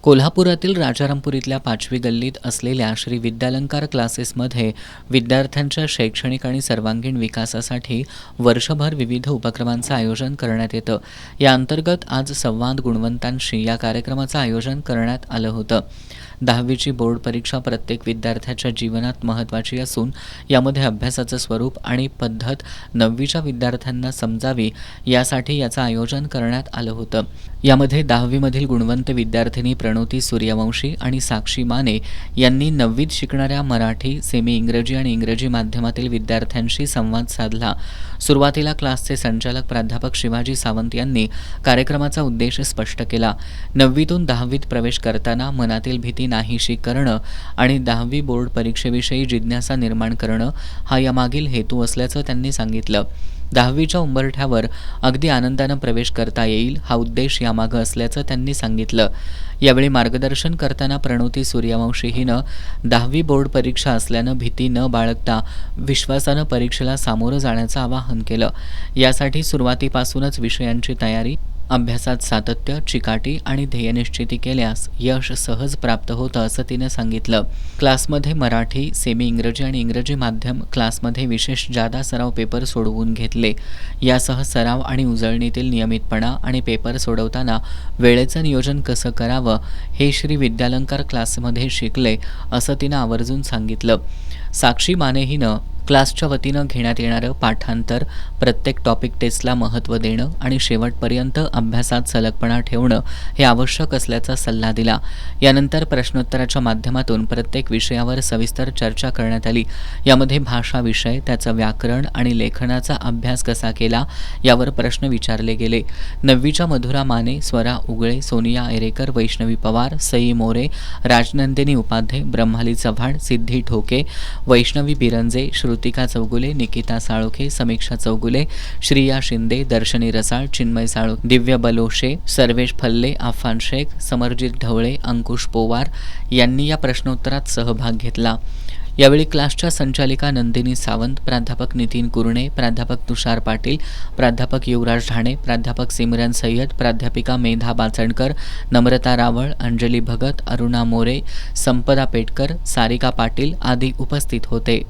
कोल्हापुरातील राजारामपूर इथल्या 5वी गल्लीत असलेल्या श्री विद्यालंकार क्लासेसमध्ये विद्यार्थ्यांच्या शैक्षणिक आणि सर्वांगीण विकासासाठी वर्षभर विविध उपक्रमांचं आयोजन करण्यात येतं. या अंतर्गत आज संवाद गुणवंतांशी या कार्यक्रमाचं आयोजन करण्यात आलं होतं. 10वीची बोर्ड परीक्षा प्रत्येक विद्यार्थ्याच्या जीवनात महत्त्वाची असून यामध्ये अभ्यासाचं स्वरूप आणि पद्धत 9वीच्या विद्यार्थ्यांना समजावी यासाठी याचं आयोजन करण्यात आलं होतं. यामध्ये 10वीमधील गुणवंत विद्यार्थिनी प्रणोती सूर्यवंशी आणि साक्षी माने यांनी 9वीत शिकणाऱ्या मराठी, सेमी इंग्रजी आणि इंग्रजी माध्यमातील विद्यार्थ्यांशी संवाद साधला. सुरुवातीला क्लासचे संचालक प्राध्यापक शिवाजी सावंत यांनी कार्यक्रमाचा उद्देश स्पष्ट केला. 9वीतून 10वीत प्रवेश करताना मनातील भीती नाहीशी करणं आणि 10वी बोर्ड परीक्षेविषयी जिज्ञासा निर्माण करणं हा यामागील हेतू असल्याचं त्यांनी सांगितलं. 10वीच्या उंबरठ्यावर अगदी आनंदानं प्रवेश करता येईल हा उद्देश यामागं असल्याचं त्यांनी सांगितलं. यावेळी मार्गदर्शन करताना प्रणोती सूर्यवंशी हिनं 10वी बोर्ड परीक्षा असल्यानं भीती न बाळगता विश्वासानं परीक्षेला सामोरं जाण्याचं आवाहन केलं. यासाठी सुरुवातीपासूनच विषयांची तयारी, अभ्यासात सातत्य, चिकाटी आणि ध्येयनिश्चिती केल्यास यश सहज प्राप्त होतं असं तिनं सांगितलं. क्लासमध्ये मराठी, सेमी इंग्रजी आणि इंग्रजी माध्यम क्लासमध्ये विशेष जादा सराव पेपर सोडवून घेतले. यासह सराव आणि उजळणीतील नियमितपणा आणि पेपर सोडवताना वेळेचं नियोजन कसं करावं हे श्री विद्यालंकार क्लासमध्ये शिकले असं तिनं आवर्जून सांगितलं. साक्षी माने हिनं क्लासच्या वतीनं घेण्यात येणारं पाठांतर, प्रत्येक टॉपिक टेस्टला महत्त्व देणं आणि शेवटपर्यंत अभ्यासात सलगपणा ठेवणं हे आवश्यक असल्याचा सल्ला दिला. यानंतर प्रश्नोत्तराच्या माध्यमातून प्रत्येक विषयावर सविस्तर चर्चा करण्यात आली. यामध्ये भाषा विषय, त्याचं व्याकरण आणि लेखनाचा अभ्यास कसा केला यावर प्रश्न विचारले गेले. 9वीच्या मधुरा माने, स्वरा उगळे, सोनिया एरेकर, वैष्णवी पवार, सई मोरे, राजनंदिनी उपाध्ये, ब्रह्माली चव्हाण, सिद्धी ठोके, वैष्णवी बिरंजे, श्रुतिका चौगुले, निकिता साळोखे, समीक्षा चौगुले, श्रिया शिंदे, दर्शनी रसाळ, चिन्मय साळोखे, दिव्य बलोशे, सर्वेश फल्ले, आफान शेख, समरजित ढवळे, अंकुश पोवार यांनी या प्रश्नोत्तरात सहभाग घेतला. यावेळी क्लासच्या संचालिका नंदिनी सावंत, प्राध्यापक नितीन कुरणे, प्राध्यापक तुषार पाटील, प्राध्यापक युवराज ढाणे, प्राध्यापक सिमरन सय्यद, प्राध्यापिका मेधा बाचणकर, नम्रता रावळ, अंजली भगत, अरुणा मोरे, संपदा पेटकर, सारिका पाटील आदी उपस्थित होते.